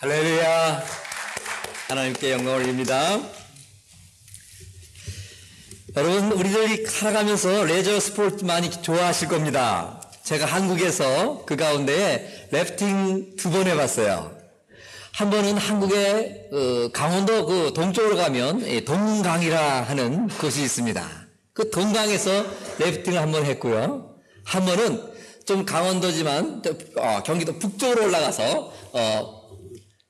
할렐루야. 하나님께 영광을 올립니다. 여러분, 우리들이 살아가면서 레저 스포츠 많이 좋아하실 겁니다. 제가 한국에서 그 가운데 래프팅 2번 해봤어요. 한 번은 한국의 강원도 그 동쪽으로 가면 동강이라 하는 곳이 있습니다. 그 동강에서 래프팅을 한 번 했고요. 한 번은 좀 강원도지만 경기도 북쪽으로 올라가서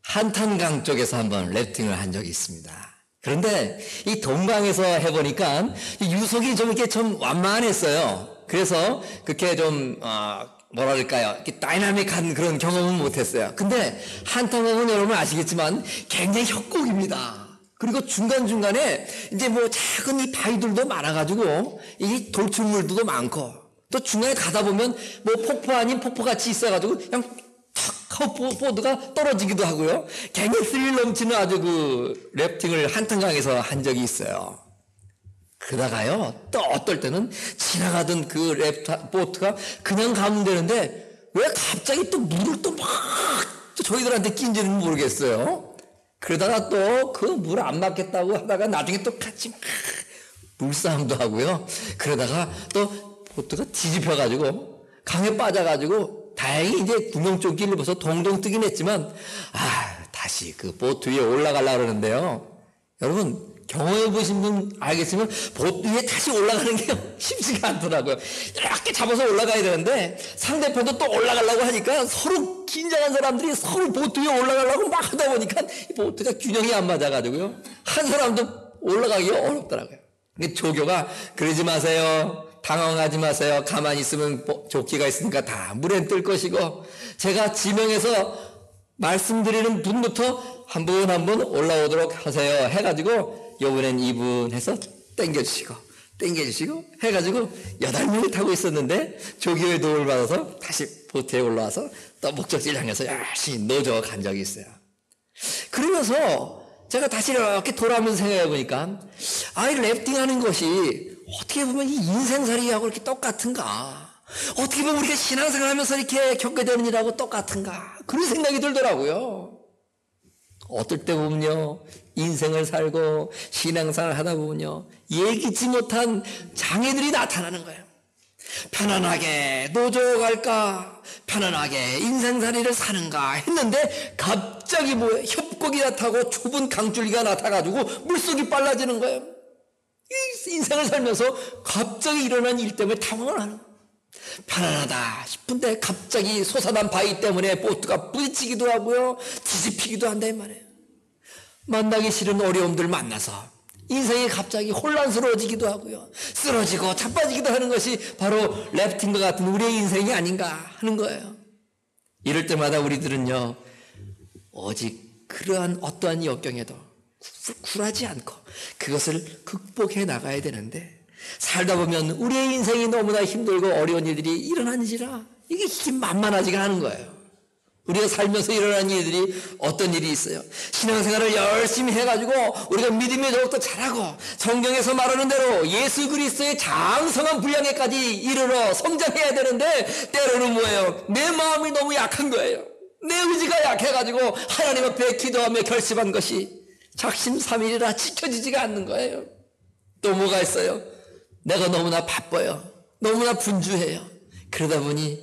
한탄강 쪽에서 한번 래프팅을 한 적이 있습니다. 그런데 이 동강에서 해보니까 유속이 좀 이렇게 좀 완만했어요. 그래서 그렇게 좀 뭐랄까요, 이렇게 다이나믹한 그런 경험은 못했어요. 근데 한탄강은 여러분 아시겠지만 굉장히 협곡입니다. 그리고 중간중간에 이제 뭐 작은 이 바위들도 많아가지고 이 돌출물도 많고, 또 중간에 가다 보면 뭐 폭포 아닌 폭포같이 있어가지고 그냥 탁 하고 보드가 떨어지기도 하고요. 굉장히 스릴 넘치는 아주 그 래프팅을 한탄강에서 한 적이 있어요. 그러다가요, 또 어떨 때는 지나가던 그 보트가 그냥 가면 되는데 왜 갑자기 또 물을 또 막 저희들한테 끼는지는 모르겠어요. 그러다가 또 그 물 안 맞겠다고 하다가 나중에 또 같이 막 물싸움도 하고요. 그러다가 또 보트가 뒤집혀가지고 강에 빠져가지고 다행히 이제 구명조끼를 벗어 동동 뜨긴 했지만 다시 그 보트 위에 올라가려고 그러는데요. 여러분 경험해 보신 분 알겠지만 보트 위에 다시 올라가는 게 쉽지가 않더라고요. 이렇게 잡아서 올라가야 되는데 상대편도 또 올라가려고 하니까 서로 긴장한 사람들이 서로 보트 위에 올라가려고 막 하다 보니까 이 보트가 균형이 안 맞아가지고요. 한 사람도 올라가기가 어렵더라고요. 근데 조교가 그러지 마세요. 당황하지 마세요. 가만히 있으면 조끼가 있으니까 다 물엔 뜰 것이고, 제가 지명해서 말씀드리는 분부터 한 분 한 분 올라오도록 하세요 해가지고 요번엔 2분 해서 땡겨주시고 해가지고 8명을 타고 있었는데 조교의 도움을 받아서 다시 보트에 올라와서 또 목적지를 향해서 열심히 노조 간 적이 있어요. 그러면서 제가 다시 이렇게 돌아오면서 생각해 보니까 이 래프팅하는 것이 어떻게 보면 이 인생살이하고 이렇게 똑같은가? 어떻게 보면 우리가 신앙생활 하면서 이렇게 겪게 되는 일하고 똑같은가? 그런 생각이 들더라고요. 어떨 때 보면요, 인생을 살고 신앙생활을 하다 보면요, 예기치 못한 장애들이 나타나는 거예요. 편안하게 노조 갈까? 편안하게 인생살이를 사는가? 했는데 갑자기 협곡이 나타나고 좁은 강줄기가 나타나가지고 물속이 빨라지는 거예요. 인생을 살면서 갑자기 일어난 일 때문에 당황을 하는 거예요. 편안하다 싶은데 갑자기 솟아난 바위 때문에 보트가 부딪히기도 하고요, 뒤집히기도 한다 이 말이에요. 만나기 싫은 어려움들 만나서 인생이 갑자기 혼란스러워지기도 하고요, 쓰러지고 자빠지기도 하는 것이 바로 래프팅과 같은 우리의 인생이 아닌가 하는 거예요. 이럴 때마다 우리들은요, 오직 그러한 어떠한 역경에도 굴하지 않고 그것을 극복해 나가야 되는데, 살다 보면 우리의 인생이 너무나 힘들고 어려운 일들이 일어나는지라 이게 만만하지가 않은 거예요. 우리가 살면서 일어나는 일들이 어떤 일이 있어요? 신앙생활을 열심히 해가지고 우리가 믿음이 더욱더 잘하고 성경에서 말하는 대로 예수 그리스도의 장성한 분량에까지 이르러 성장해야 되는데, 때로는 뭐예요? 내 마음이 너무 약한 거예요. 내 의지가 약해가지고 하나님 앞에 기도하며 결심한 것이 작심삼일이라 지켜지지가 않는 거예요. 또 뭐가 있어요? 내가 너무나 바빠요. 너무나 분주해요. 그러다 보니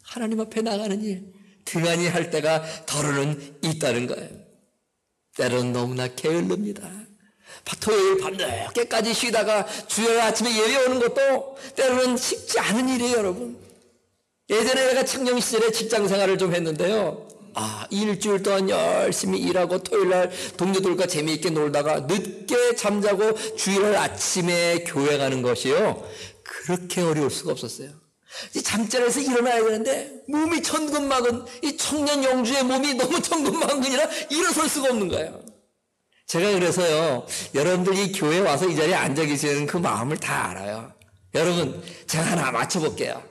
하나님 앞에 나가는 일 등한히 할 때가 더러는 있다는 거예요. 때로는 너무나 게을릅니다. 토요일 밤늦게까지 쉬다가 주일 아침에 예배 오는 것도 때로는 쉽지 않은 일이에요, 여러분. 예전에 내가 청년 시절에 직장 생활을 좀 했는데요, 일주일 동안 열심히 일하고 토요일날 동료들과 재미있게 놀다가 늦게 잠자고 주일날 아침에 교회 가는 것이요, 그렇게 어려울 수가 없었어요. 잠자리에서 일어나야 되는데 몸이 천근만근, 이 청년 영주의 몸이 너무 천근만근이라 일어설 수가 없는 거예요. 제가 그래서요, 여러분들이 교회에 와서 이 자리에 앉아 계시는 그 마음을 다 알아요. 여러분, 제가 하나 맞춰볼게요.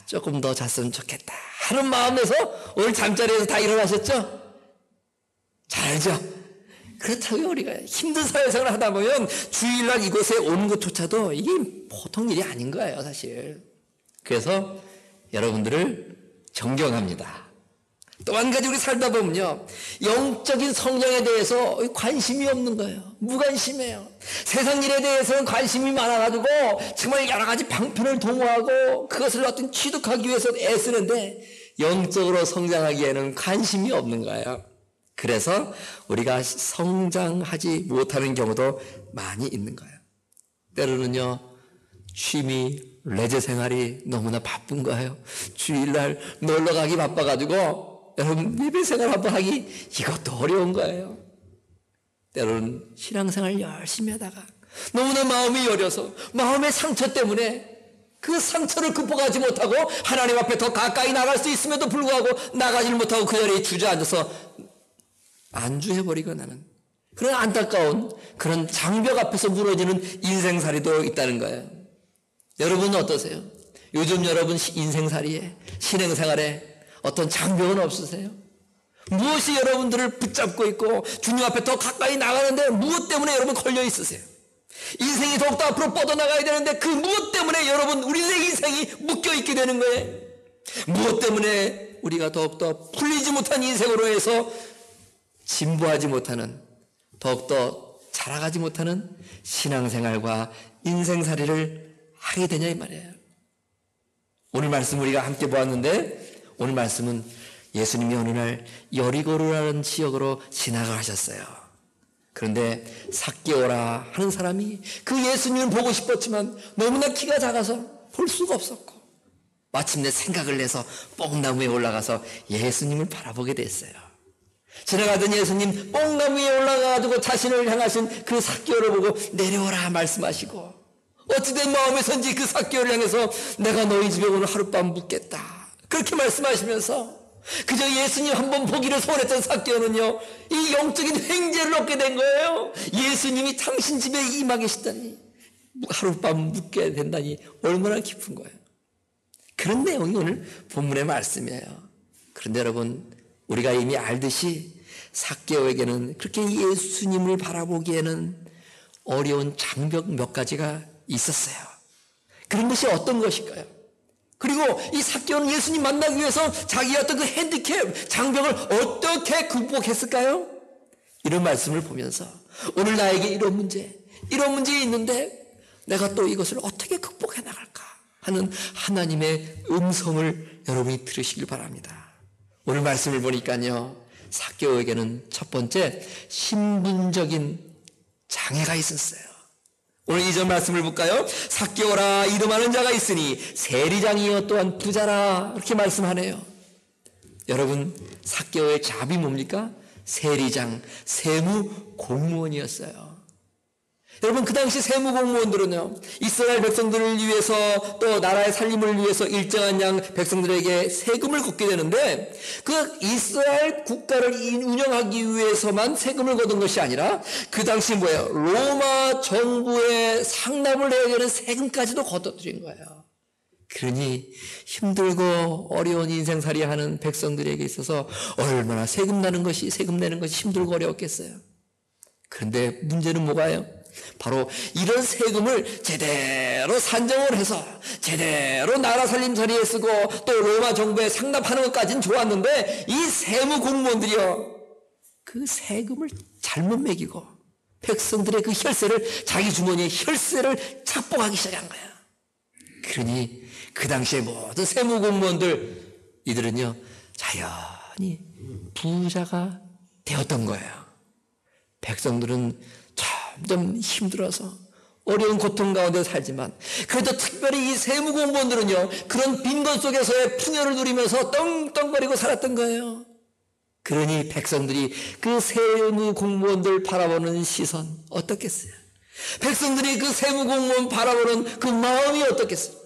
조금 더 잤으면 좋겠다 하는 마음에서 오늘 잠자리에서 다 일어나셨죠? 잘 알죠? 그렇다고요. 우리가 힘든 사회생활을 하다 보면 주일날 이곳에 오는 것조차도 이게 보통 일이 아닌 거예요, 사실. 그래서 여러분들을 존경합니다. 또 한 가지 우리 살다 보면요, 영적인 성장에 대해서 관심이 없는 거예요. 무관심해요. 세상 일에 대해서는 관심이 많아가지고 정말 여러 가지 방편을 도모하고 그것을 어떤 취득하기 위해서 애쓰는데 영적으로 성장하기에는 관심이 없는 거예요. 그래서 우리가 성장하지 못하는 경우도 많이 있는 거예요. 때로는요, 취미, 레저 생활이 너무나 바쁜 거예요. 주일날 놀러 가기 바빠가지고 여러분 예배 생활 한번 하기 이것도 어려운 거예요. 때로는 신앙생활 열심히 하다가 너무나 마음이 여려서 마음의 상처 때문에 그 상처를 극복하지 못하고 하나님 앞에 더 가까이 나갈 수 있음에도 불구하고 나가지를 못하고 그 자리에 주저앉아서 안주해버리고 나는 그런 안타까운 그런 장벽 앞에서 무너지는 인생살이도 있다는 거예요. 여러분은 어떠세요? 요즘 여러분 인생살이에 신앙생활에 어떤 장벽은 없으세요? 무엇이 여러분들을 붙잡고 있고 주님 앞에 더 가까이 나가는데 무엇 때문에 여러분 걸려 있으세요? 인생이 더욱더 앞으로 뻗어나가야 되는데 그 무엇 때문에 여러분 우리의 인생이 묶여있게 되는 거예요? 무엇 때문에 우리가 더욱더 풀리지 못한 인생으로 해서 진보하지 못하는, 더욱더 자라가지 못하는 신앙생활과 인생살이를 하게 되냐 이 말이에요. 오늘 말씀 우리가 함께 보았는데 오늘 말씀은 예수님이 어느 날 여리고라는 지역으로 지나가셨어요. 그런데 삭개오라 하는 사람이 그 예수님을 보고 싶었지만 너무나 키가 작아서 볼 수가 없었고 마침내 생각을 내서 뽕나무에 올라가서 예수님을 바라보게 됐어요. 지나가던 예수님 뽕나무 위에 올라가가지고 자신을 향하신 그 삭개오를 보고 내려오라 말씀하시고 어찌된 마음에선지 그 삭개오를 향해서 내가 너희 집에 오늘 하룻밤 묵겠다 그렇게 말씀하시면서 그저 예수님 한번 보기를 소원했던 삭개오는요 이 영적인 횡재를 얻게 된 거예요. 예수님이 당신 집에 임하 계시다니 하룻밤 묵게 된다니 얼마나 깊은 거예요. 그런 내용이 오늘 본문의 말씀이에요. 그런데 여러분 우리가 이미 알듯이 삭개오에게는 그렇게 예수님을 바라보기에는 어려운 장벽 몇 가지가 있었어요. 그런 것이 어떤 것일까요? 그리고 이 삭개오는 예수님 만나기 위해서 자기의 어떤 그 핸디캡, 장벽을 어떻게 극복했을까요? 이런 말씀을 보면서 오늘 나에게 이런 문제 있는데 내가 또 이것을 어떻게 극복해 나갈까 하는 하나님의 음성을 여러분이 들으시길 바랍니다. 오늘 말씀을 보니까요, 삭개오에게는 첫 번째 신분적인 장애가 있었어요. 오늘 이전 말씀을 볼까요? 삭개오라 이름하는 자가 있으니 세리장이요 또한 부자라 이렇게 말씀하네요. 여러분 삭개오의 잡이 뭡니까? 세리장, 세무 공무원이었어요. 여러분 그 당시 세무공무원들은요 이스라엘 백성들을 위해서 또 나라의 살림을 위해서 일정한 양 백성들에게 세금을 걷게 되는데 그 이스라엘 국가를 운영하기 위해서만 세금을 거둔 것이 아니라 그 당시 뭐예요? 로마 정부에 상납을 해야 되는 세금까지도 걷어들인 거예요. 그러니 힘들고 어려운 인생살이 하는 백성들에게 있어서 얼마나 세금 내는 것이 힘들고 어려웠겠어요. 그런데 문제는 뭐가요? 바로 이런 세금을 제대로 산정을 해서 제대로 나라 살림살이에 쓰고 또 로마 정부에 상납하는 것까지는 좋았는데 이 세무 공무원들이요 그 세금을 잘못 매기고 백성들의 그 혈세를 자기 주머니에 혈세를 착복하기 시작한 거야. 그러니 그 당시에 모든 세무 공무원들 이들은요 자연히 부자가 되었던 거예요. 백성들은 점점 힘들어서 어려운 고통 가운데 살지만 그래도 특별히 이 세무공무원들은요 그런 빈곤 속에서의 풍요를 누리면서 떵떵거리고 살았던 거예요. 그러니 백성들이 그 세무공무원들 바라보는 시선 어떻겠어요? 백성들이 그 세무공무원 바라보는 그 마음이 어떻겠어요?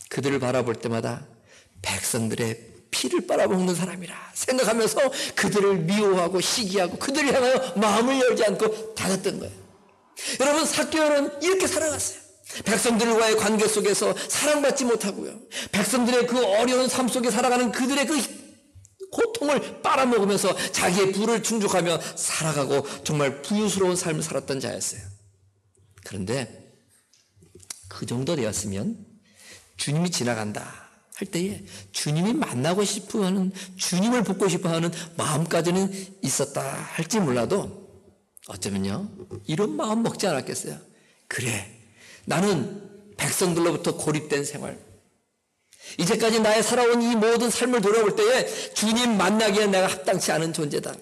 그들을 바라볼 때마다 백성들의 피를 빨아먹는 사람이라 생각하면서 그들을 미워하고 시기하고 그들을 향하여 마음을 열지 않고 닫았던 거예요. 여러분 삭개오는 이렇게 살아갔어요. 백성들과의 관계 속에서 사랑받지 못하고요. 백성들의 그 어려운 삶 속에 살아가는 그들의 그 고통을 빨아먹으면서 자기의 부를 충족하며 살아가고 정말 부유스러운 삶을 살았던 자였어요. 그런데 그 정도 되었으면 주님이 지나간다 할 때에 주님이 만나고 싶어 하는, 주님을 보고 싶어 하는 마음까지는 있었다 할지 몰라도 어쩌면요, 이런 마음 먹지 않았겠어요. 그래, 나는 백성들로부터 고립된 생활, 이제까지 나의 살아온 이 모든 삶을 돌아볼 때에 주님 만나기에 내가 합당치 않은 존재다.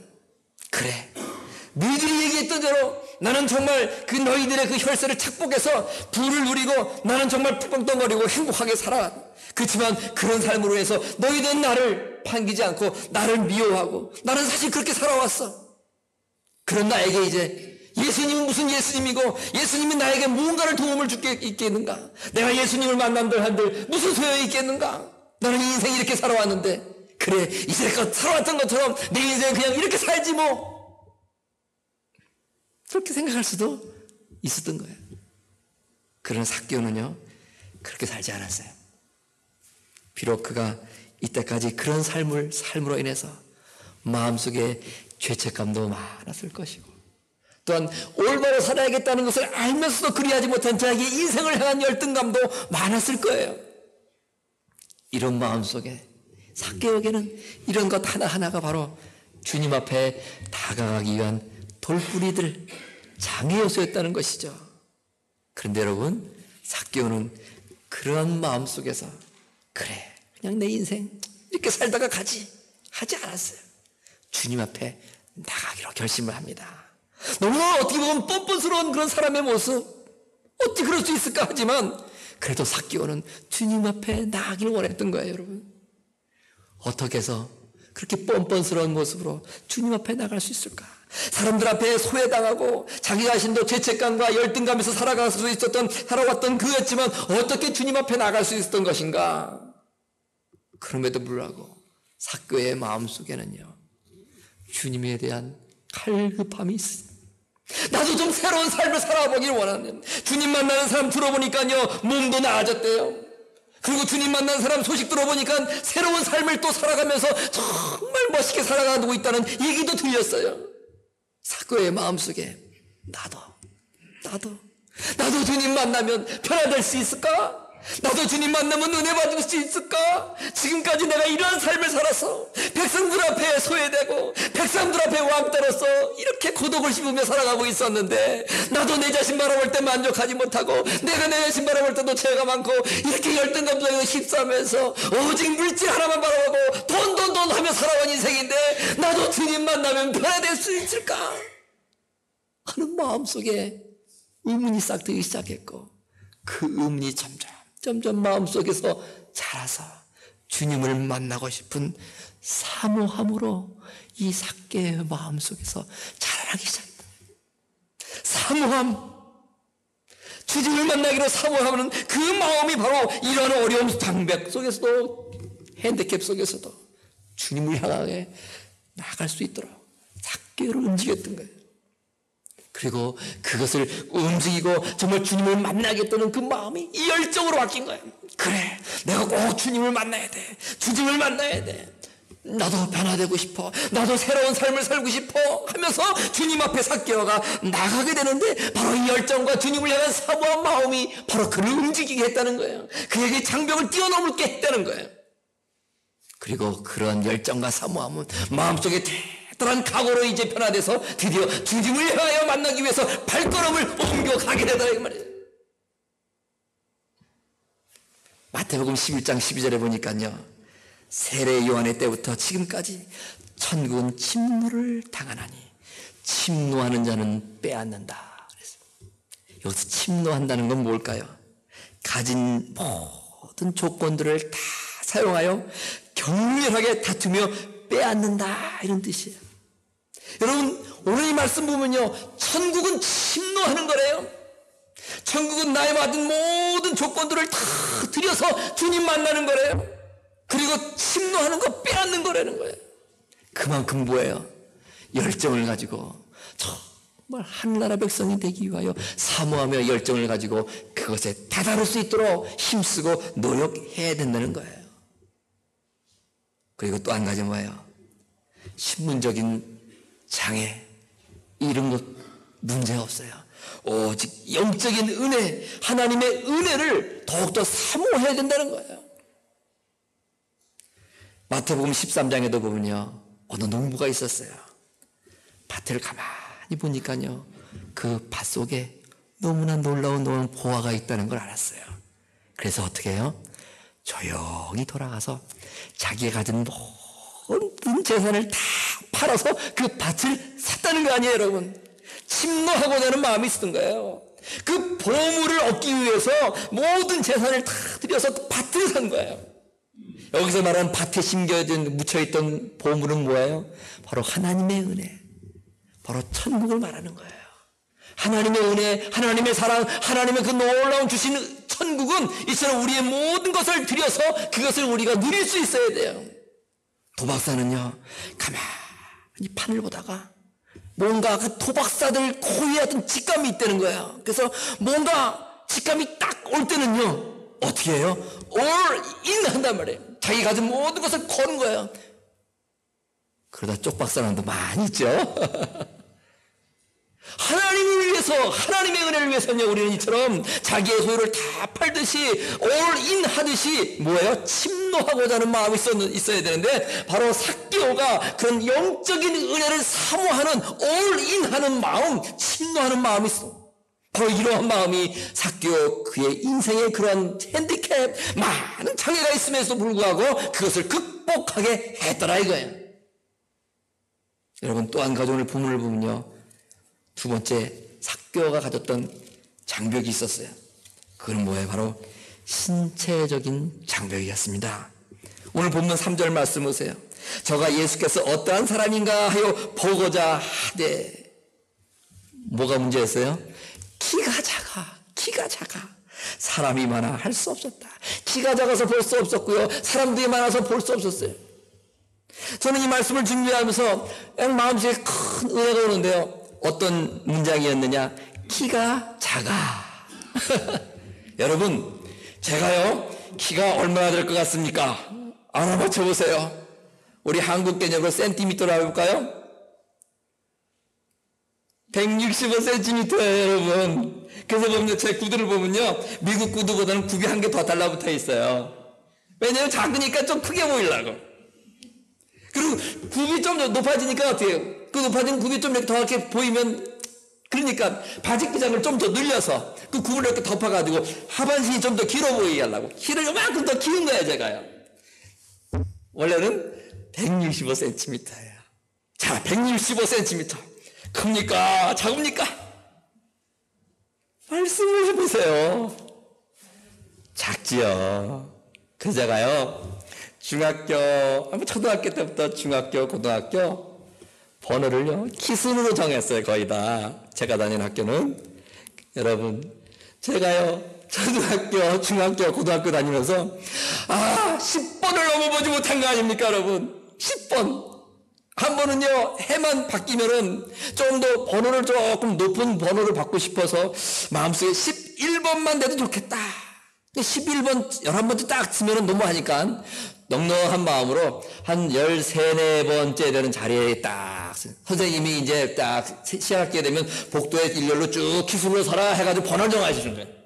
그래, 너희들이 얘기했던 대로 나는 정말 그 너희들의 그 혈세를 착복해서 부를 누리고 나는 정말 뻥뻥거리고 행복하게 살아. 그렇지만 그런 삶으로 해서 너희들은 나를 반기지 않고 나를 미워하고, 나는 사실 그렇게 살아왔어. 그런 나에게 이제 예수님은 무슨 예수님이고 예수님이 나에게 무언가를 도움을 줄게 있겠는가? 내가 예수님을 만난들 한들 무슨 소용이 있겠는가? 나는 인생 이렇게 살아왔는데, 그래, 이제껏 살아왔던 것처럼 내 인생 그냥 이렇게 살지 뭐. 그렇게 생각할 수도 있었던 거예요. 그러나 삭개오는요, 그렇게 살지 않았어요. 비록 그가 이때까지 그런 삶으로 인해서 마음속에 죄책감도 많았을 것이고, 또한 올바로 살아야겠다는 것을 알면서도 그리하지 못한 자기 인생을 향한 열등감도 많았을 거예요. 이런 마음속에 삭개오에게는 이런 것 하나하나가 바로 주님 앞에 다가가기 위한 돌뿌리들, 장애 요소였다는 것이죠. 그런데 여러분, 삭개오는 그런 마음속에서 그래, 그냥 내 인생 이렇게 살다가 가지 하지 않았어요. 주님 앞에 나가기로 결심을 합니다. 너무나 어떻게 보면 뻔뻔스러운 그런 사람의 모습, 어찌 그럴 수 있을까 하지만 그래도 삭개오는 주님 앞에 나가기를 원했던 거예요. 여러분, 어떻게 해서 그렇게 뻔뻔스러운 모습으로 주님 앞에 나갈 수 있을까? 사람들 앞에 소외당하고 자기 자신도 죄책감과 열등감에서 살아왔던 그였지만 어떻게 주님 앞에 나갈 수 있었던 것인가? 그럼에도 불구하고 삭개오의 마음속에는요, 주님에 대한 갈급함이 있어요. 나도 좀 새로운 삶을 살아보길 원하는, 주님 만나는 사람 들어보니까요, 몸도 나아졌대요. 그리고 주님 만난 사람 소식 들어보니까 새로운 삶을 또 살아가면서 정말 멋있게 살아가고 있다는 얘기도 들렸어요. 삭개오의 마음속에 나도 주님 만나면 변화될 수 있을까? 나도 주님 만나면 은혜 받을 수 있을까? 지금까지 내가 이러한 삶을 살아서 백성들 앞에 소외되고 백성들 앞에 왕따로서 이렇게 고독을 씹으며 살아가고 있었는데, 나도 내 자신 바라볼 때 만족하지 못하고 내가 내 자신 바라볼 때도 죄가 많고 이렇게 열등감 속에서 휩싸면서 오직 물질 하나만 바라보고 돈 하며 살아온 인생인데, 나도 주님 만나면 변화될 수 있을까? 하는 마음속에 의문이 싹 트기 시작했고, 그 의문이 점점 마음속에서 자라서 주님을 만나고 싶은 사모함으로 이 삭개오의 마음속에서 자라나기 시작합니다. 사모함, 주님을 만나기로 사모하는 그 마음이 바로 이런 어려움 장벽 속에서도, 핸디캡 속에서도 주님을 향하게 나아갈 수 있도록 삭개오를 움직였던 거예요. 그리고 그것을 움직이고 정말 주님을 만나겠다는 그 마음이 이 열정으로 바뀐 거예요. 그래, 내가 꼭 주님을 만나야 돼. 주님을 만나야 돼. 나도 변화되고 싶어. 나도 새로운 삶을 살고 싶어 하면서 주님 앞에 삭개오가 나가게 되는데, 바로 이 열정과 주님을 향한 사모한 마음이 바로 그를 움직이게 했다는 거예요. 그에게 장벽을 뛰어넘게 했다는 거예요. 그리고 그런 열정과 사모함은 마음속에 대단한 각오로 이제 변화돼서 드디어 주님을 향하여 만나기 위해서 발걸음을 옮겨가게 되다, 이 말이에요. 마태복음 11장 12절에 보니까요, 세례 요한의 때부터 지금까지 천국은 침노를 당하나니 침노하는 자는 빼앗는다 그랬어요. 여기서 침노한다는 건 뭘까요? 가진 모든 조건들을 다 사용하여 격렬하게 다투며 빼앗는다, 이런 뜻이에요. 여러분, 오늘 이 말씀 보면요, 천국은 침노하는 거래요. 천국은 나의 받은 모든 조건들을 다 들여서 주님 만나는 거래요. 그리고 침노하는 거, 빼앗는 거라는 거예요. 그만큼 뭐예요? 열정을 가지고 정말 한나라 백성이 되기 위하여 사모하며 열정을 가지고 그것에 다다를 수 있도록 힘쓰고 노력해야 된다는 거예요. 그리고 또 한 가지 뭐예요? 신문적인 장애, 이런 것 문제 없어요. 오직 영적인 은혜, 하나님의 은혜를 더욱더 사모해야 된다는 거예요. 마태복음 13장에도 보면요, 어느 농부가 있었어요. 밭을 가만히 보니까요, 그 밭 속에 너무나 놀라운 보화가 있다는 걸 알았어요. 그래서 어떻게 해요? 조용히 돌아가서 자기가 가진 모든 재산을 다 팔아서 그 밭을 샀다는 거 아니에요, 여러분? 침노하고자 하는 마음이 있었던 거예요. 그 보물을 얻기 위해서 모든 재산을 다 들여서 그 밭을 산 거예요. 여기서 말하는 밭에 심겨진 묻혀있던 보물은 뭐예요? 바로 하나님의 은혜, 바로 천국을 말하는 거예요. 하나님의 은혜, 하나님의 사랑, 하나님의 그 놀라운 주신 천국은 이처럼 우리의 모든 것을 들여서 그것을 우리가 누릴 수 있어야 돼요. 도박사는요, 가만히 판을 보다가 뭔가 그 도박사들 고유하던 직감이 있다는 거예요. 그래서 뭔가 직감이 딱 올 때는요, 어떻게 해요? all in 한단 말이에요. 자기 가진 모든 것을 거는 거예요. 그러다 쪽박 사람도 많이 있죠. 하나님을 위해서, 하나님의 은혜를 위해서는요, 우리는 이처럼 자기의 소유를 다 팔듯이 all in 하듯이 뭐예요? 침노하고자 하는 마음이 있어야 되는데, 바로 삭개오가 그런 영적인 은혜를 사모하는 all in 하는 마음, 침노하는 마음이 있어. 바로 이러한 마음이 삭개오 그의 인생에 그런 핸디캡, 많은 장애가 있음에도 불구하고 그것을 극복하게 했더라 이거예요. 여러분, 또 한 가지 오늘 본문을 보면요, 두 번째 삭개오가 가졌던 장벽이 있었어요. 그건 뭐예요? 바로 신체적인 장벽이었습니다. 오늘 본문 3절 말씀 보세요. 저가 예수께서 어떠한 사람인가 하여 보고자 하되, 뭐가 문제였어요? 키가 작아. 사람이 많아 할 수 없었다. 키가 작아서 볼 수 없었고요, 사람들이 많아서 볼 수 없었어요. 저는 이 말씀을 준비하면서 마음속에 큰 은혜가 오는데요, 어떤 문장이었느냐? 키가 작아. 여러분, 제가요, 키가 얼마나 될 것 같습니까? 알아맞혀 보세요. 우리 한국 개념으로 센티미터로 해볼까요? 165cm예요, 여러분. 그래서 보면 제 구두를 보면요, 미국 구두보다는 굽이 한 개 더 달라붙어 있어요. 왜냐면 작으니까 좀 크게 보이려고. 그리고 굽이 좀 높아지니까 어떻게 해요? 그 높아진 굽이 좀 이렇게 더 이렇게 보이면, 그러니까 바지 기장을 좀 더 늘려서 그 굽을 이렇게 덮어가지고 하반신이 좀 더 길어 보이게 하려고 키를 요만큼 더 키운 거예요, 제가요. 원래는 165cm예요. 자, 165cm. 큽니까? 작습니까? 말씀을 해보세요. 작지요. 그 제가요, 중학교, 초등학교 때부터 중학교, 고등학교 번호를요, 키순으로 정했어요, 거의 다. 제가 다니는 학교는. 여러분, 제가요, 초등학교, 중학교, 고등학교 다니면서 10번을 넘어보지 못한 거 아닙니까, 여러분? 10번. 한 번은요, 해만 바뀌면은 좀 더 번호를 조금 높은 번호를 받고 싶어서 마음속에 11번만 돼도 좋겠다. 11번, 11번째 딱 쓰면은 너무하니까 넉넉한 마음으로 한 13, 14번째 되는 자리에 딱 선생님이 이제 딱 시작하게 되면 복도에 일렬로 쭉 키순으로 서라 해가지고 번호를 정하시는 거예요.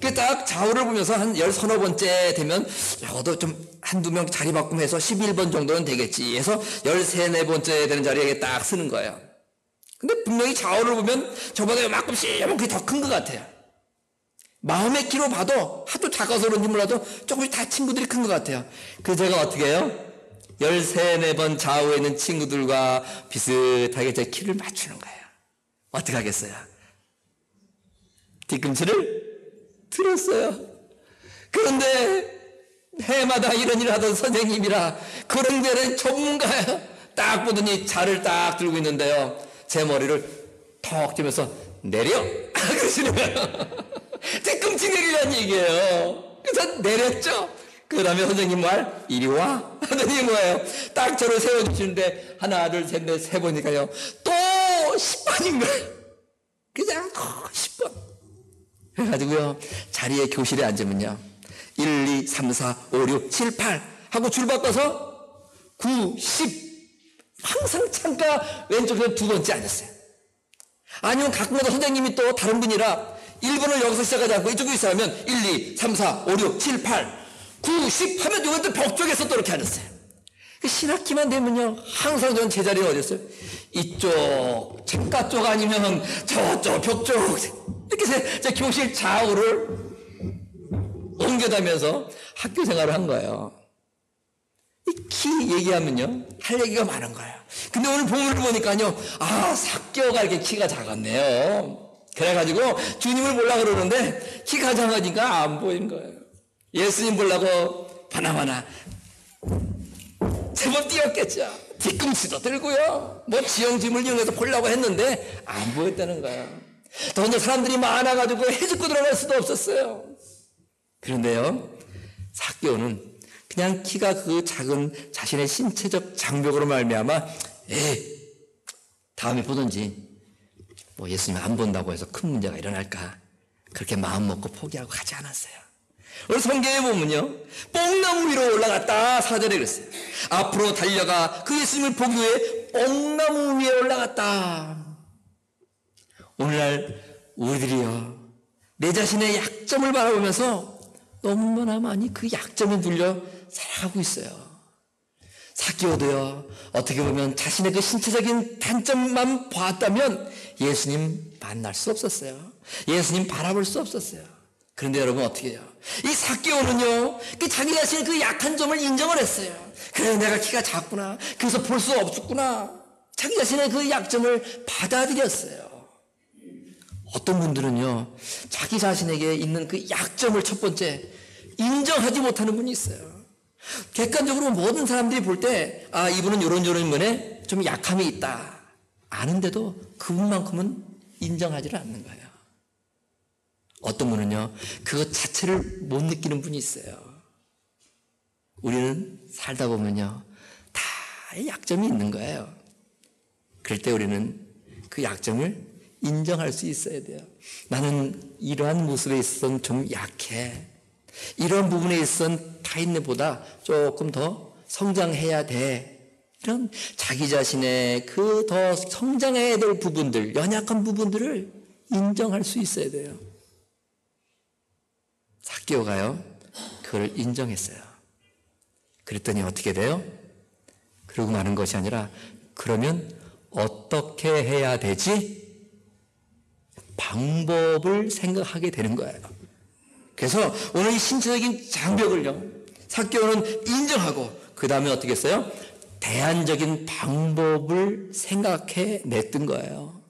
그 딱 좌우를 보면서 한 13번째 되면 적어도 좀 한두 명 자리 바꾸면서 11번 정도는 되겠지 해서 13, 14번째 되는 자리에 딱 쓰는 거예요. 근데 분명히 좌우를 보면 저보다 요만큼씩 더 큰 것 같아요. 마음의 키로 봐도 하도 작아서 그런지 몰라도 조금씩 다 친구들이 큰 것 같아요. 그래서 제가 어떻게 해요? 13, 14번 좌우에 있는 친구들과 비슷하게 제 키를 맞추는 거예요. 어떻게 하겠어요? 뒤꿈치를 들었어요. 그런데 해마다 이런 일을 하던 선생님이라 그런 데는 전문가예요. 딱 보더니 자를 딱 들고 있는데요, 제 머리를 턱 쥐면서 내려! 그러시는 거예요. 뒤꿈치 내리라는 얘기예요. 그래서 내렸죠. 그 다음에 선생님 말, 이리 와. 하더니 뭐예요? 딱 저를 세워주시는데 하나, 둘, 셋, 넷, 세 보니까요, 또 10번인 거예요. 그냥 10번. 그래가지고요, 자리에 교실에 앉으면요, 1, 2, 3, 4, 5, 6, 7, 8 하고 줄 바꿔서 9, 10 항상 창가 왼쪽에 두 번째 앉았어요. 아니면 가끔가다 선생님이 또 다른 분이라 1번을 여기서 시작하지 않고 이쪽에 시작하면 1, 2, 3, 4, 5, 6, 7, 8, 9, 10 하면 이것도 벽 쪽에서 또 이렇게 앉았어요. 신학기만 되면요, 항상 전 제자리에 어딨어요? 이쪽, 창가 쪽 아니면 저쪽, 벽 쪽. 이렇게 제 교실 좌우를 옮겨다면서 학교 생활을 한 거예요. 이 키 얘기하면요, 할 얘기가 많은 거예요. 근데 오늘 본문을 보니까요, 삭개오가 이렇게 키가 작았네요. 그래가지고 주님을 보려고 그러는데 키가 작으니까 안 보인 거예요. 예수님 보려고 바나바나 제법 뛰었겠죠. 뒤꿈치도 들고요. 뭐 지형짐을 이용해서 보려고 했는데 안 보였다는 거예요. 더 이제 사람들이 많아가지고 해집고 들어갈 수도 없었어요. 그런데요, 삭개오는 그냥 키가 그 작은 자신의 신체적 장벽으로 말미암아 다음에 보든지 뭐 예수님 안 본다고 해서 큰 문제가 일어날까 그렇게 마음 먹고 포기하고 가지 않았어요. 오늘 성경에 보면요, 뽕나무 위로 올라갔다 4절에 그랬어요. 앞으로 달려가 그 예수님을 보기 위해 뽕나무 위에 올라갔다. 오늘날 우리들이요, 내 자신의 약점을 바라보면서 너무나 많이 그 약점에 눌려 살아가고 있어요. 삭개오도요, 어떻게 보면 자신의 그 신체적인 단점만 봤다면 예수님 만날 수 없었어요. 예수님 바라볼 수 없었어요. 그런데 여러분 어떻게 해요? 이 삭개오는요, 자기 자신의 그 약한 점을 인정을 했어요. 그래, 내가 키가 작구나. 그래서 볼 수 없었구나. 자기 자신의 그 약점을 받아들였어요. 어떤 분들은요, 자기 자신에게 있는 그 약점을 첫 번째 인정하지 못하는 분이 있어요. 객관적으로 모든 사람들이 볼 때 이분은 이런 면에 좀 약함이 있다 아는데도 그분만큼은 인정하지를 않는 거예요. 어떤 분은요, 그것 자체를 못 느끼는 분이 있어요. 우리는 살다 보면요, 다 약점이 있는 거예요. 그럴 때 우리는 그 약점을 인정할 수 있어야 돼요. 나는 이러한 모습에 있어서는 좀 약해. 이런 부분에 있어서는 타인보다 조금 더 성장해야 돼. 이런 자기 자신의 그 더 성장해야 될 부분들, 연약한 부분들을 인정할 수 있어야 돼요. 삭개오가요, 그걸 인정했어요. 그랬더니 어떻게 돼요? 그러고 마는 것이 아니라, 그러면 어떻게 해야 되지? 방법을 생각하게 되는 거예요. 그래서 오늘 이 신체적인 장벽을요, 삭개오는 인정하고 그 다음에 어떻게 했어요? 대안적인 방법을 생각해 냈던 거예요.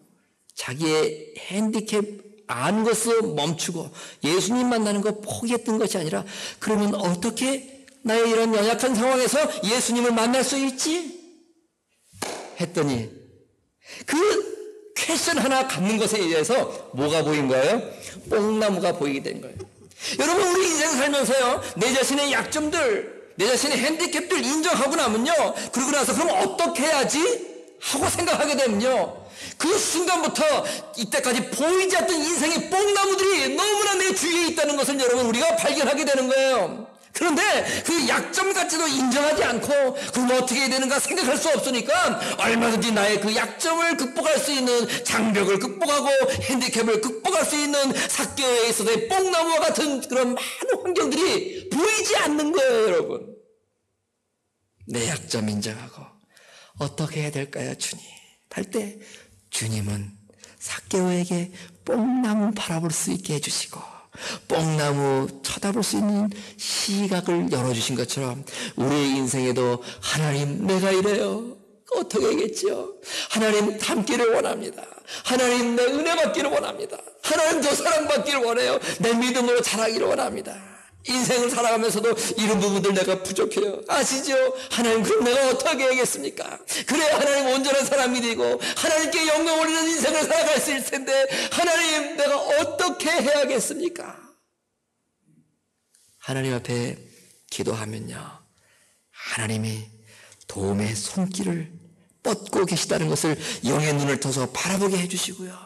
자기의 핸디캡 아는 것을 멈추고 예수님 만나는 거 포기했던 것이 아니라, 그러면 어떻게 나의 이런 연약한 상황에서 예수님을 만날 수 있지? 했더니 그 퀘션 하나 갖는 것에 의해서 뭐가 보인 거예요? 뽕나무가 보이게 된 거예요. 여러분, 우리 인생 살면서요, 내 자신의 약점들, 내 자신의 핸디캡들 인정하고 나면요, 그러고 나서 그럼 어떻게 해야지? 하고 생각하게 되면요, 그 순간부터 이때까지 보이지 않던 인생의 뽕나무들이 너무나 내 주위에 있다는 것을 여러분 우리가 발견하게 되는 거예요. 그런데 그 약점 가치도 인정하지 않고 그럼 어떻게 해야 되는가 생각할 수 없으니까 얼마든지 나의 그 약점을 극복할 수 있는, 장벽을 극복하고 핸디캡을 극복할 수 있는 삭개오에 있어서의 뽕나무와 같은 그런 많은 환경들이 보이지 않는 거예요. 여러분, 내 약점 인정하고 어떻게 해야 될까요, 주님? 할 때 주님은 삭개오에게 뽕나무 바라볼 수 있게 해주시고 뽕나무 쳐다볼 수 있는 시각을 열어주신 것처럼 우리의 인생에도 하나님, 내가 이래요. 어떻게 하겠죠? 하나님, 닮기를 원합니다. 하나님, 내 은혜 받기를 원합니다. 하나님, 더 사랑받기를 원해요. 내 믿음으로 자라기를 원합니다. 인생을 살아가면서도 이런 부분들 내가 부족해요. 아시죠? 하나님, 그럼 내가 어떻게 해야겠습니까? 그래야 하나님 온전한 사람이 되고 하나님께 영광 올리는 인생을 살아갈 수 있을 텐데, 하나님, 내가 어떻게 해야겠습니까? 하나님 앞에 기도하면요, 하나님이 도움의 손길을 뻗고 계시다는 것을 영의 눈을 떠서 바라보게 해주시고요,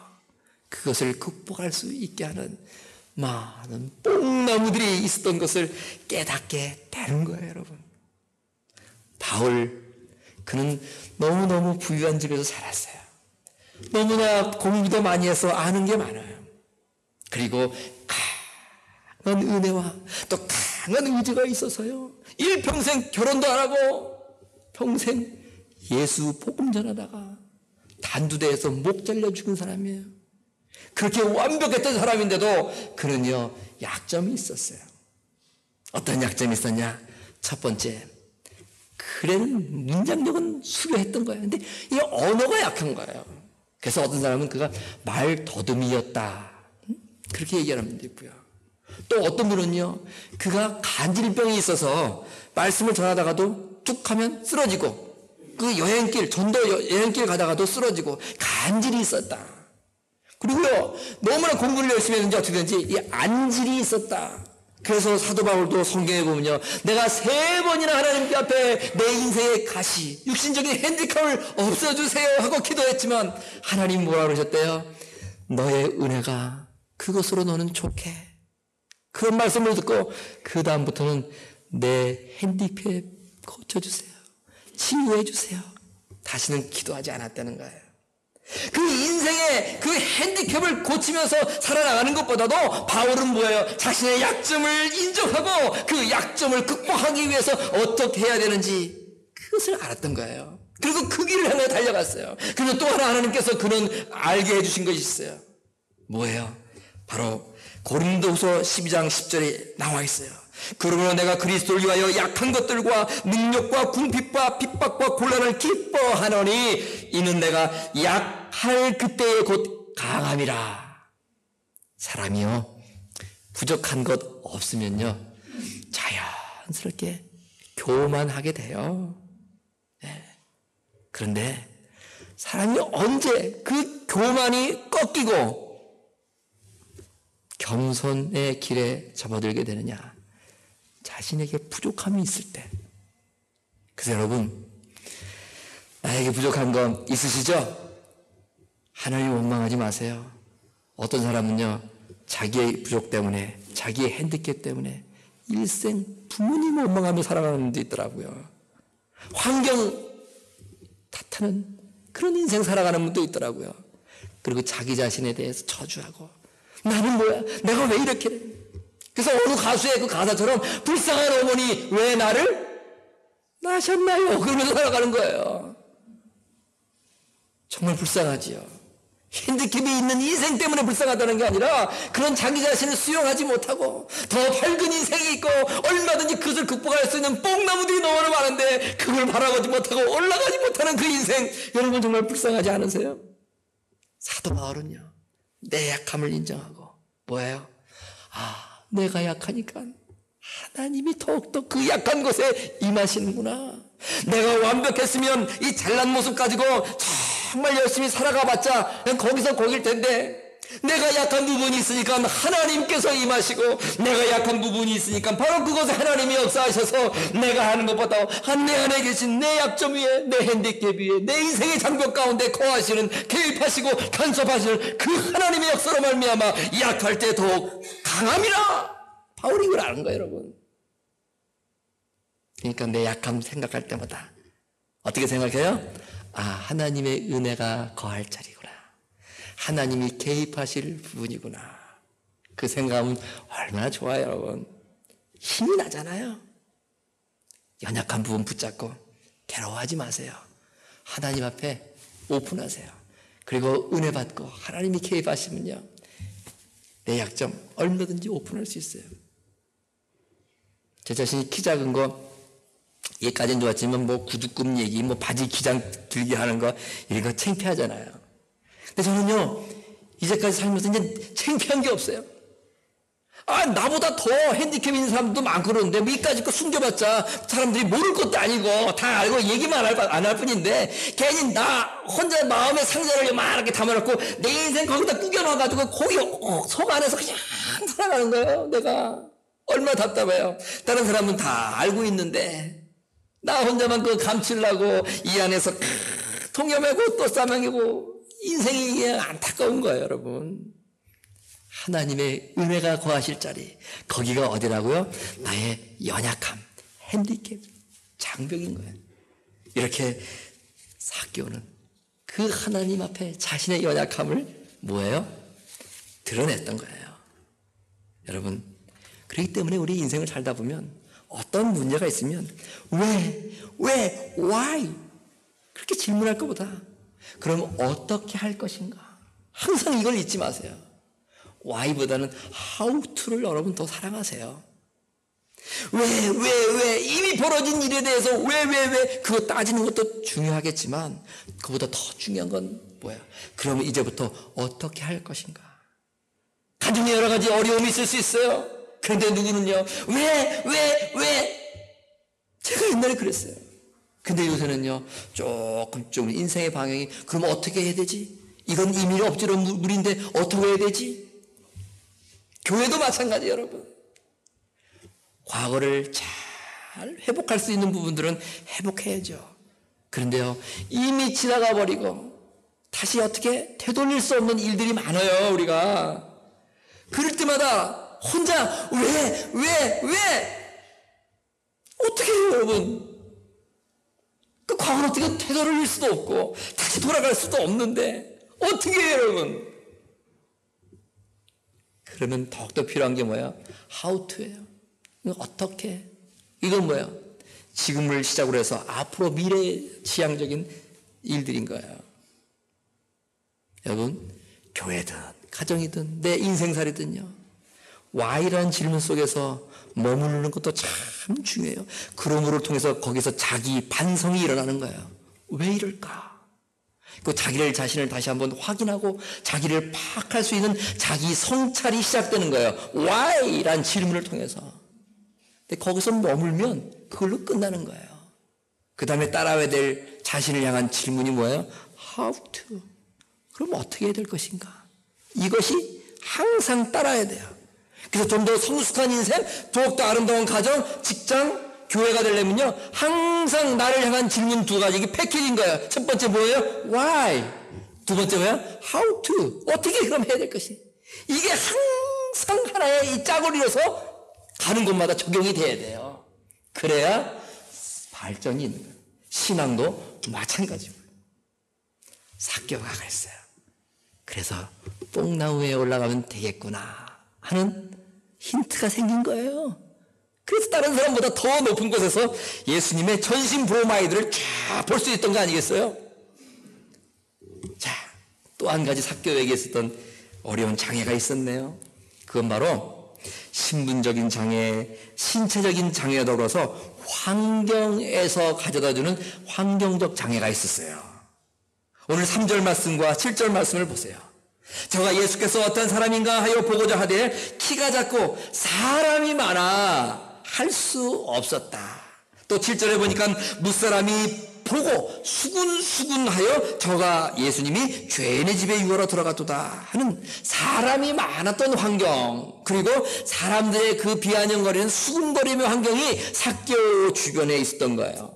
그것을 극복할 수 있게 하는 많은 뽕나무들이 있었던 것을 깨닫게 되는 거예요. 여러분, 바울, 그는 너무너무 부유한 집에서 살았어요. 너무나 공부도 많이 해서 아는 게 많아요. 그리고 강한 은혜와 또 강한 의지가 있어서요, 일평생 결혼도 안 하고 평생 예수 복음 전하다가 단두대에서 목 잘려 죽은 사람이에요. 그렇게 완벽했던 사람인데도 그는요, 약점이 있었어요. 어떤 약점이 있었냐? 첫 번째, 그래는 문장력은 수려했던 거예요. 근데 이 언어가 약한 거예요. 그래서 어떤 사람은 그가 말 더듬이였다, 그렇게 얘기하는 분도 있고요. 또 어떤 분은요, 그가 간질병이 있어서 말씀을 전하다가도 툭 하면 쓰러지고, 그 여행길, 전도 여행길 가다가도 쓰러지고 간질이 있었다. 그리고요, 너무나 공부를 열심히 했는지 어떻게든지 이 안질이 있었다. 그래서 사도 바울도 성경에 보면요, 내가 3번이나 하나님 앞에 내 인생의 가시, 육신적인 핸디캡을 없애주세요 하고 기도했지만 하나님 뭐라 그러셨대요? 너의 은혜가 그것으로 너는 족해. 그런 말씀을 듣고 그 다음부터는 내 핸디캡 고쳐주세요, 치유해주세요, 다시는 기도하지 않았다는 거예요. 그 인생의 그 핸디캡을 고치면서 살아나가는 것보다도 바울은 뭐예요? 자신의 약점을 인정하고 그 약점을 극복하기 위해서 어떻게 해야 되는지 그것을 알았던 거예요. 그리고 그 길을 향해 달려갔어요. 그리고 또 하나 하나님께서 그는 알게 해주신 것이 있어요. 뭐예요? 바로 고린도후서 12장 10절에 나와 있어요. 그러므로 내가 그리스도를 위하여 약한 것들과 능력과 궁핍과 핍박과 곤란을 기뻐하노니 이는 내가 약할 그때에 곧 강함이라. 사람이요, 부족한 것 없으면요, 자연스럽게 교만하게 돼요. 네. 그런데 사람이 언제 그 교만이 꺾이고 겸손의 길에 접어들게 되느냐? 자신에게 부족함이 있을 때. 그래서 여러분, 나에게 부족한 건 있으시죠? 하나님 원망하지 마세요. 어떤 사람은요, 자기의 부족 때문에, 자기의 핸디캡 때문에 일생 부모님 원망하며 살아가는 분도 있더라고요. 환경 탓하는 그런 인생 살아가는 분도 있더라고요. 그리고 자기 자신에 대해서 저주하고, 나는 뭐야? 내가 왜 이렇게 돼? 그래서 어느 가수의 그 가사처럼 불쌍한 어머니 왜 나를 낳으셨나요? 그러면서 살아가는 거예요. 정말 불쌍하지요. 핸디캡이 있는 인생 때문에 불쌍하다는 게 아니라 그런 자기 자신을 수용하지 못하고 더 밝은 인생이 있고 얼마든지 그것을 극복할 수 있는 뽕나무들이 너무나 많은데 그걸 바라보지 못하고 올라가지 못하는 그 인생, 여러분 정말 불쌍하지 않으세요? 사도 바울은요, 내 약함을 인정하고 뭐예요? 내가 약하니까 하나님이 더욱더 그 약한 곳에 임하시는구나. 내가 완벽했으면 이 잘난 모습 가지고 정말 열심히 살아가봤자 거기서 거길 텐데, 내가 약한 부분이 있으니까 하나님께서 임하시고, 내가 약한 부분이 있으니까 바로 그곳에 하나님이 역사하셔서 내가 하는 것보다 내 안에 계신 내 약점 위에, 내 핸디캡 위에, 내 인생의 장벽 가운데 거하시는, 개입하시고 간섭하시는 그 하나님의 역사로 말미암아 약할 때 더욱 강함이라. 바울이 이걸 아는 거예요, 여러분. 그러니까 내 약함 생각할 때마다 어떻게 생각해요? 하나님의 은혜가 거할 자리구나, 하나님이 개입하실 부분이구나. 그 생각하면 얼마나 좋아요, 여러분. 힘이 나잖아요. 연약한 부분 붙잡고 괴로워하지 마세요. 하나님 앞에 오픈하세요. 그리고 은혜 받고 하나님이 개입하시면요, 내 약점 얼마든지 오픈할 수 있어요. 제 자신이 키 작은 거 얘까지는 좋았지만 뭐 구두꿈 얘기, 뭐 바지 기장 들게 하는 거, 이런 거 창피하잖아요. 근데 저는요, 이제까지 살면서 이제 창피한 게 없어요. 나보다 더 핸디캡 있는 사람도 많고 그러는데 뭐 이까지 거 숨겨봤자 사람들이 모를 것도 아니고 다 알고 얘기만 안 할 뿐인데, 괜히 나 혼자 마음의 상자를 요만하게 담아놓고 내 인생 거기다 꾸겨놔가지고 거기 속 안에서 그냥 살아가는 거예요. 내가 얼마나 답답해요. 다른 사람은 다 알고 있는데 나 혼자만 그거 감추려고 이 안에서 통념하고 또 싸매고 인생이 그냥 안타까운 거예요, 여러분. 하나님의 은혜가 거하실 자리, 거기가 어디라고요? 나의 연약함, 핸디캡, 장벽인 거예요. 이렇게 삭개오는 그 하나님 앞에 자신의 연약함을 뭐예요? 드러냈던 거예요. 여러분, 그렇기 때문에 우리 인생을 살다 보면 어떤 문제가 있으면 why 그렇게 질문할 것보다 그럼 어떻게 할 것인가? 항상 이걸 잊지 마세요. why보다는 how to를 여러분 더 사랑하세요. 왜 이미 벌어진 일에 대해서 왜 그거 따지는 것도 중요하겠지만 그보다 더 중요한 건 뭐야? 그러면 이제부터 어떻게 할 것인가? 가정에 여러 가지 어려움이 있을 수 있어요. 그런데 누구는요, 왜? 제가 옛날에 그랬어요. 근데 요새는요, 조금 인생의 방향이, 그럼 어떻게 해야 되지? 이건 이미 엎지른 물인데 어떻게 해야 되지? 교회도 마찬가지, 여러분. 과거를 잘 회복할 수 있는 부분들은 회복해야죠. 그런데요, 이미 지나가 버리고 다시 어떻게 되돌릴 수 없는 일들이 많아요, 우리가. 그럴 때마다 혼자 왜 어떻게 해요, 여러분? 그 과거는 어떻게 되돌릴 수도 없고 다시 돌아갈 수도 없는데 어떻게 해요, 여러분? 그러면 더욱더 필요한 게 뭐야? how to예요. 어떻게? 이건 뭐야? 지금을 시작으로 해서 앞으로 미래 지향적인 일들인 거예요. 여러분, 교회든 가정이든 내 인생살이든요, why라는 질문 속에서 머무르는 것도 참 중요해요. 그러므로 통해서 거기서 자기 반성이 일어나는 거예요. 왜 이럴까? 그 자신을 다시 한번 확인하고 자기를 파악할 수 있는 자기 성찰이 시작되는 거예요. why라는 질문을 통해서. 근데 거기서 머물면 그걸로 끝나는 거예요. 그 다음에 따라와야 될 자신을 향한 질문이 뭐예요? how to. 그럼 어떻게 해야 될 것인가? 이것이 항상 따라야 돼요. 그래서 좀 더 성숙한 인생, 더욱더 아름다운 가정, 직장, 교회가 되려면요, 항상 나를 향한 질문 두 가지, 이게 패키지인 거예요. 첫 번째 뭐예요? why. 두 번째 뭐예요? how to. 어떻게 그럼 해야 될 것이. 이게 항상 하나의 이 짝을 이뤄서 가는 곳마다 적용이 돼야 돼요. 그래야 발전이 있는 거예요. 신앙도 마찬가지고요. 삭개오가 그랬어요. 그래서 뽕나무 위에 올라가면 되겠구나 하는 힌트가 생긴 거예요. 그래서 다른 사람보다 더 높은 곳에서 예수님의 전신 브로마이드를 쫙 볼 수 있던 거 아니겠어요? 자, 또 한 가지 삭개오에게 있었던 어려운 장애가 있었네요. 그건 바로 신분적인 장애, 신체적인 장애와 더불어서 환경에서 가져다주는 환경적 장애가 있었어요. 오늘 3절 말씀과 7절 말씀을 보세요. 저가 예수께서 어떤 사람인가 하여 보고자 하되 키가 작고 사람이 많아 할 수 없었다. 또 7절에 보니까 무사람이 보고 수군수군하여 저가 예수님이 죄인의 집에 유하러 들어갔도다 하는 사람이 많았던 환경, 그리고 사람들의 그 비아냥거리는 수군거리며 환경이 삭개오 주변에 있었던 거예요.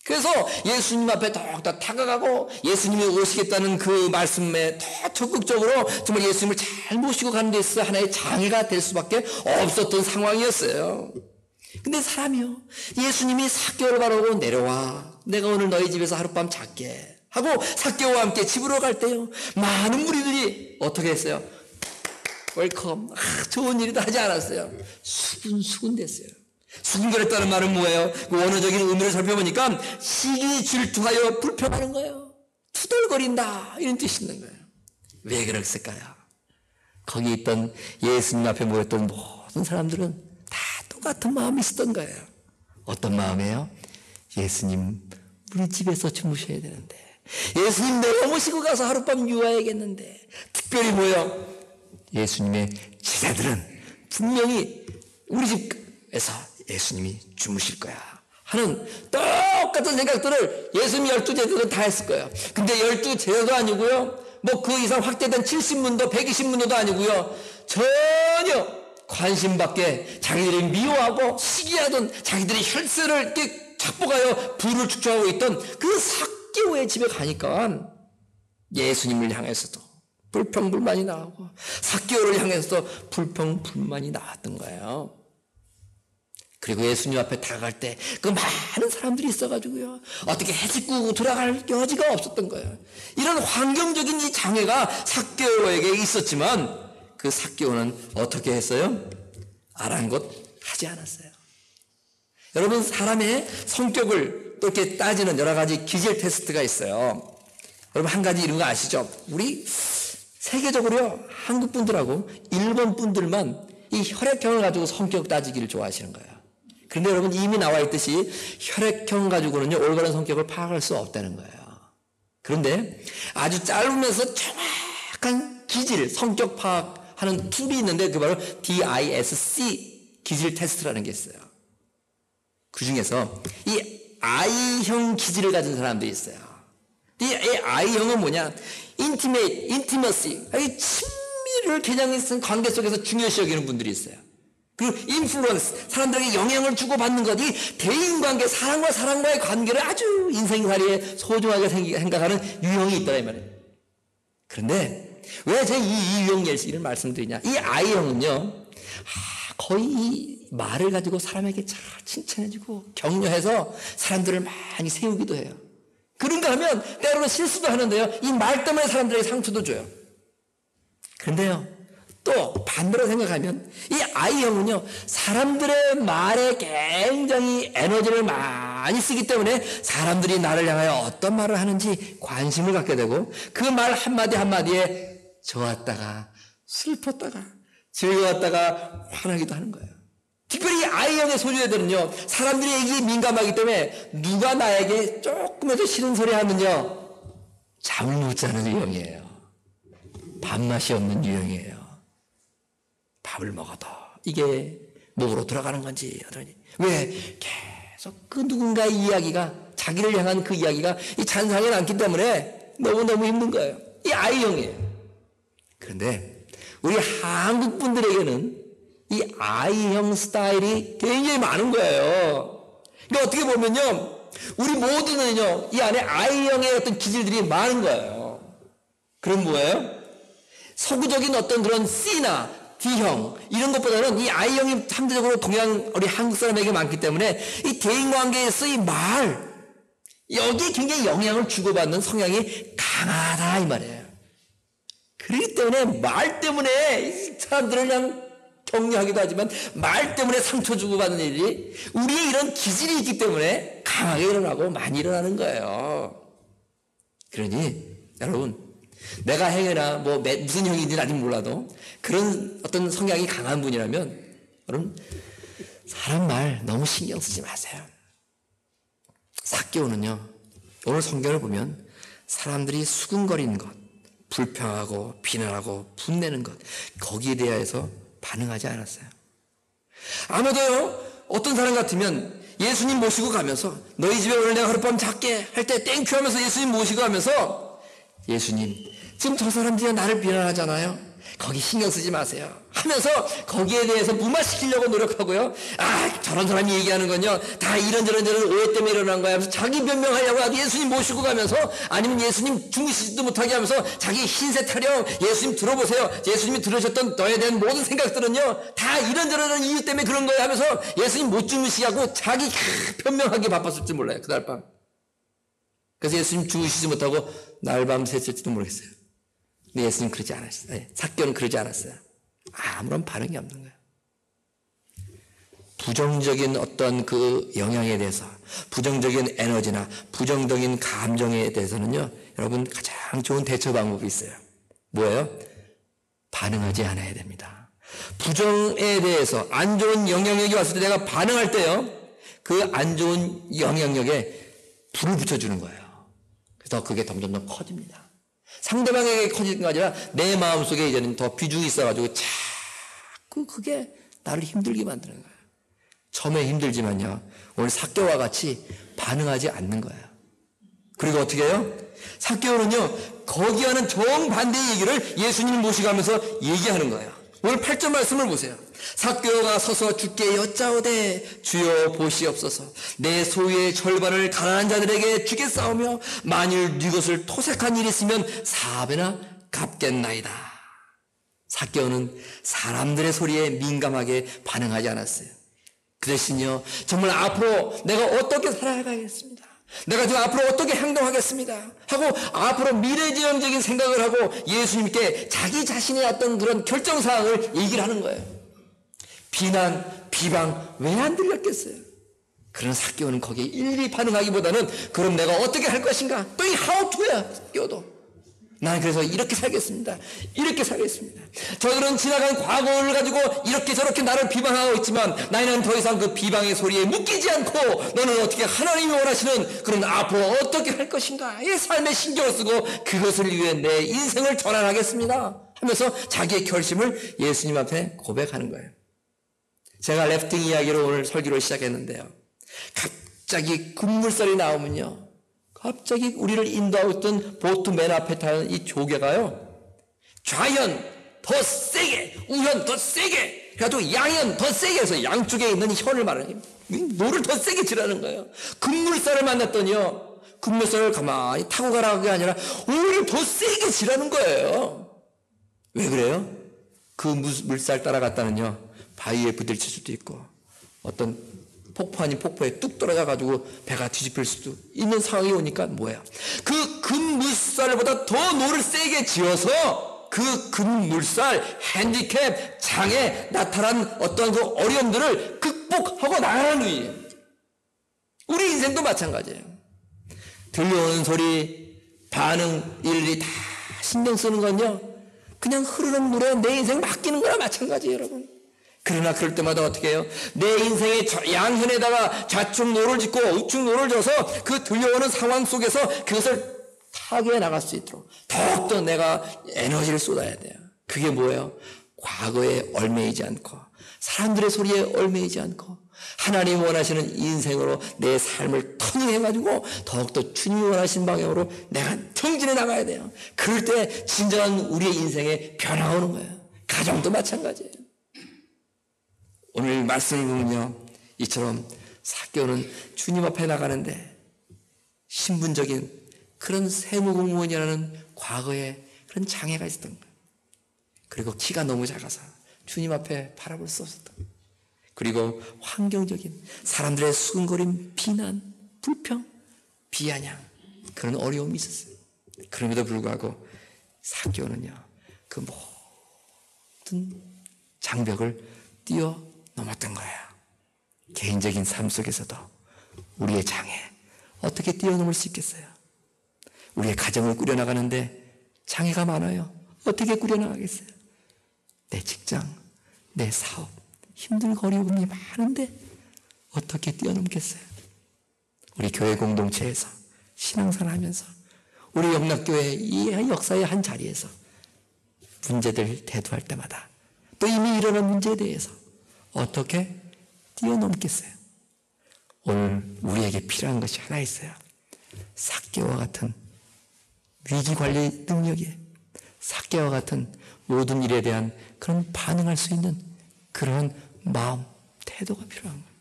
그래서 예수님 앞에 더욱더 다가가고 예수님이 오시겠다는 그 말씀에 더 적극적으로 정말 예수님을 잘 모시고 가는 데 있어 하나의 장애가 될 수밖에 없었던 상황이었어요. 근데 사람이요, 예수님이 삭개오를 바라보고 내려와, 내가 오늘 너희 집에서 하룻밤 잘게 하고 삭개오와 함께 집으로 갈 때요, 많은 무리들이 어떻게 했어요? 웰컴, 좋은 일이다 하지 않았어요. 수군수군 됐어요. 수군거렸다는 말은 뭐예요? 그 원어적인 의미를 살펴보니까 시기 질투하여 불평하는 거예요. 투덜거린다, 이런 뜻이 있는 거예요. 왜 그랬을까요? 거기 있던 예수님 앞에 모였던 모든 사람들은 다 똑같은 마음이 있었던 거예요. 어떤 마음이에요? 예수님, 우리 집에서 주무셔야 되는데, 예수님 내가 모시고 가서 하룻밤 유하야겠는데, 특별히 뭐예요? 예수님의 제자들은 분명히 우리 집에서 예수님이 주무실 거야 하는 똑같은 생각들을 예수님 12제자들은 다 했을 거예요. 근데 12제자도 아니고요, 뭐 그 이상 확대된 70문도 120문도도 아니고요, 전혀 관심 밖에 자기들이 미워하고 시기하던, 자기들이 혈세를 이렇게 착복하여 부를 축적하고 있던 그 삭개오의 집에 가니까 예수님을 향해서도 불평불만이 나오고 삭개오를 향해서도 불평불만이 나왔던 거예요. 그리고 예수님 앞에 다가갈 때 그 많은 사람들이 있어가지고요, 어떻게 해집고 들어갈 여지가 없었던 거예요. 이런 환경적인 이 장애가 삭개오에게 있었지만 그 삭개오는 어떻게 했어요? 아랑곳 하지 않았어요. 여러분, 사람의 성격을 또 이렇게 따지는 여러 가지 기질 테스트가 있어요. 여러분, 한 가지 이런 거 아시죠? 우리 세계적으로요, 한국 분들하고 일본 분들만 이 혈액형을 가지고 성격 따지기를 좋아하시는 거예요. 그런데 여러분, 이미 나와 있듯이 혈액형 가지고는요, 올바른 성격을 파악할 수 없다는 거예요. 그런데 아주 짧으면서 정확한 기질, 성격 파악하는 툴이 있는데 그게 바로 DISC 기질 테스트라는 게 있어요. 그 중에서 이 I형 기질을 가진 사람들이 있어요. 이 I형은 뭐냐? intimacy, 친밀을 개념이 관계 속에서 중요시 여기는 분들이 있어요. 그리고 influence, 사람들에게 영향을 주고받는 것, 이 대인관계, 사람과 사람과의 관계를 아주 인생살이에 소중하게 생각하는 유형이 있더라 이 말이에요. 그런데 왜 제가 이 유형 예시를 말씀드리냐? 이 I형은요, 거의 이 말을 가지고 사람에게 잘 칭찬해주고 격려해서 사람들을 많이 세우기도 해요. 그런가 하면 때로는 실수도 하는데요, 이 말 때문에 사람들에게 상처도 줘요. 그런데요, 또 반대로 생각하면 이 I형은요, 사람들의 말에 굉장히 에너지를 많이 쓰기 때문에 사람들이 나를 향하여 어떤 말을 하는지 관심을 갖게 되고 그 말 한마디 한마디에 좋았다가 슬펐다가 즐거웠다가 화나기도 하는 거예요. 특별히 I형의 소유자들은요, 사람들이 얘기에 민감하기 때문에 누가 나에게 조금이라도 싫은 소리 하면요, 잠을 못 자는 유형이에요. 밥맛이 없는 유형이에요. 밥을 먹어도 이게 목으로 들어가는 건지 하더니 왜 계속 그 누군가의 이야기가, 자기를 향한 그 이야기가 이 잔상에 남기 때문에 너무너무 힘든 거예요. 이 I형이에요. 그런데 우리 한국 분들에게는 이 I형 스타일이 굉장히 많은 거예요. 그러니까 어떻게 보면요, 우리 모두는요, 이 안에 I형의 어떤 기질들이 많은 거예요. 그럼 뭐예요? 서구적인 어떤 그런 C나 D형 이런 것보다는 이 I형이 상대적으로 동양 우리 한국 사람에게 많기 때문에 이 대인관계에서 이 말, 여기에 굉장히 영향을 주고받는 성향이 강하다 이 말이에요. 그렇기 때문에 말 때문에 사람들을 그냥 격려하기도 하지만 말 때문에 상처 주고받는 일이 우리의 이런 기질이 있기 때문에 강하게 일어나고 많이 일어나는 거예요. 그러니 여러분, 내가 행여나 무슨 형인지는 아직 몰라도 그런 어떤 성향이 강한 분이라면 여러분, 사람 말 너무 신경 쓰지 마세요. 삭개오는요, 오늘 성경을 보면 사람들이 수군거리는 것, 불평하고 비난하고 분내는 것, 거기에 대해서 반응하지 않았어요. 아마도요, 어떤 사람 같으면 예수님 모시고 가면서 너희 집에 오늘 내가 하룻밤 작게 할 때 땡큐 하면서 예수님 모시고 가면서 예수님, 지금 저 사람들이 나를 비난하잖아요. 거기 신경 쓰지 마세요 하면서 거기에 대해서 무마시키려고 노력하고요, 저런 사람이 얘기하는 건요 다 이런저런 오해 때문에 일어난 거야 하면서 자기 변명하려고 아주 예수님 모시고 가면서, 아니면 예수님 주무시지도 못하게 하면서 자기 흰새 타령, 예수님 들어보세요, 예수님이 들으셨던 너에 대한 모든 생각들은요 다 이런저런 이유 때문에 그런 거야 하면서 예수님 못 주무시게 하고 자기 변명하기 바빴을지 몰라요, 그날 밤. 그래서 예수님 주무시지 못하고 날밤 샜을지도 모르겠어요. 근데 예수님 그러지 않았어요. 삭개오는 그러지 않았어요. 아무런 반응이 없는 거예요. 부정적인 어떤 그 영향에 대해서, 부정적인 에너지나 부정적인 감정에 대해서는요, 여러분 가장 좋은 대처 방법이 있어요. 뭐예요? 반응하지 않아야 됩니다. 부정에 대해서 안 좋은 영향력이 왔을 때 내가 반응할 때요, 그 안 좋은 영향력에 불을 붙여주는 거예요. 그래서 그게 점점 커집니다. 상대방에게 커지는 게 아니라 내 마음속에 이제는 더 비중이 있어가지고 자꾸 그게 나를 힘들게 만드는 거예요. 처음에 힘들지만요, 오늘 삭개오와 같이 반응하지 않는 거예요. 그리고 어떻게 해요? 삭개오는요, 거기와는 정반대의 얘기를 예수님을 모시가면서 얘기하는 거예요. 오늘 8절 말씀을 보세요. 삭개오가 서서 주께 여짜오되 주여 보시옵소서, 내 소유의 절반을 가난한 자들에게 주겠사오며 만일 네 것을 토색한 일이 있으면 4배나 갚겠나이다. 삭개오는 사람들의 소리에 민감하게 반응하지 않았어요. 그 대신요, 정말 앞으로 내가 어떻게 살아가겠습니다, 내가 지금 앞으로 어떻게 행동하겠습니다 하고 앞으로 미래지향적인 생각을 하고 예수님께 자기 자신의 어떤 그런 결정사항을 얘기를 하는 거예요. 비난, 비방 왜 안 들렸겠어요? 그런 삭개오는 거기에 일일이 반응하기보다는 그럼 내가 어떻게 할 것인가? 또 이 how to야. 삭개오도. 나는 그래서 이렇게 살겠습니다. 이렇게 살겠습니다. 저들은 지나간 과거를 가지고 이렇게 저렇게 나를 비방하고 있지만 나는 더 이상 그 비방의 소리에 묶이지 않고 너는 어떻게 하나님이 원하시는 그런 앞으로 어떻게 할 것인가? 이 삶에 신경을 쓰고 그것을 위해 내 인생을 전환하겠습니다. 하면서 자기의 결심을 예수님 앞에 고백하는 거예요. 제가 래프팅 이야기로 오늘 설교를 시작했는데요. 갑자기 급물살이 나오면요. 갑자기 우리를 인도하고 있던 보트 맨 앞에 타는 이 조개가요. 좌현 더 세게, 우현 더 세게, 그래가지고 양현 더 세게 해서 양쪽에 있는 현을 말하는 노를 더 세게 지라는 거예요. 급물살을 만났더니요. 급물살을 가만히 타고 가라는 게 아니라 오히려 더 세게 지라는 거예요. 왜 그래요? 그 물살 따라갔다는요. 바위에 부딪힐 수도 있고 어떤 폭포 아닌 폭포에 뚝 떨어져가지고 배가 뒤집힐 수도 있는 상황이 오니까 뭐야? 그 급물살보다 더 노를 세게 지어서 그 급물살, 핸디캡, 장애 나타난 어떤 그 어려움들을 극복하고 나가는 의미예요. 우리 인생도 마찬가지예요. 들려오는 소리, 반응, 일일이 다 신경 쓰는 건요. 그냥 흐르는 물에 내 인생 맡기는 거나 마찬가지예요, 여러분. 그러나 그럴 때마다 어떻게 해요? 내 인생의 양현에다가 좌측 노를 짓고 우측 노를 져서 그 들려오는 상황 속에서 그것을 타개해 나갈 수 있도록 더욱더 내가 에너지를 쏟아야 돼요. 그게 뭐예요? 과거에 얽매이지 않고 사람들의 소리에 얽매이지 않고 하나님이 원하시는 인생으로 내 삶을 터닝해가지고 더욱더 주님이 원하시는 방향으로 내가 정진해 나가야 돼요. 그럴 때 진정한 우리의 인생에 변화가 오는 거예요. 가정도 마찬가지예요. 오늘 말씀을 보면요. 이처럼 삭개오는 주님 앞에 나가는데 신분적인 그런 세무공무원이라는 과거에 그런 장애가 있었던 거예요. 그리고 키가 너무 작아서 주님 앞에 바라볼 수 없었던 거예요. 그리고 환경적인 사람들의 수근거림, 비난, 불평, 비아냥 그런 어려움이 있었어요. 그럼에도 불구하고 삭개오는요. 그 모든 장벽을 뛰어넘었던 거예요. 개인적인 삶 속에서도 우리의 장애 어떻게 뛰어넘을 수 있겠어요? 우리의 가정을 꾸려나가는데 장애가 많아요. 어떻게 꾸려나가겠어요? 내 직장, 내 사업 힘들고 어려움이 많은데 어떻게 뛰어넘겠어요? 우리 교회 공동체에서 신앙생활 하면서 우리 영락교회 이 역사의 한 자리에서 문제들 대두할 때마다 또 이미 일어난 문제에 대해서 어떻게 뛰어넘겠어요? 오늘 우리에게 필요한 것이 하나 있어요. 삭개와 같은 위기관리 능력에 삭개와 같은 모든 일에 대한 그런 반응할 수 있는 그런 마음, 태도가 필요한 거예요.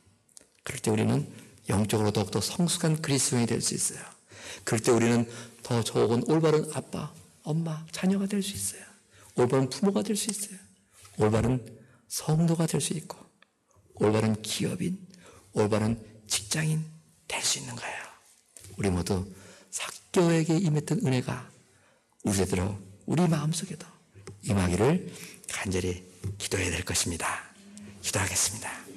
그럴 때 우리는 영적으로 더욱더 성숙한 그리스도인이 될 수 있어요. 그럴 때 우리는 더 좋은 올바른 아빠, 엄마, 자녀가 될 수 있어요. 올바른 부모가 될 수 있어요. 올바른 성도가 될 수 있고 올바른 기업인, 올바른 직장인 될 수 있는 거예요. 우리 모두 삭개오에게 임했던 은혜가 우리들로 우리 마음속에도 임하기를 간절히 기도해야 될 것입니다. 기도하겠습니다.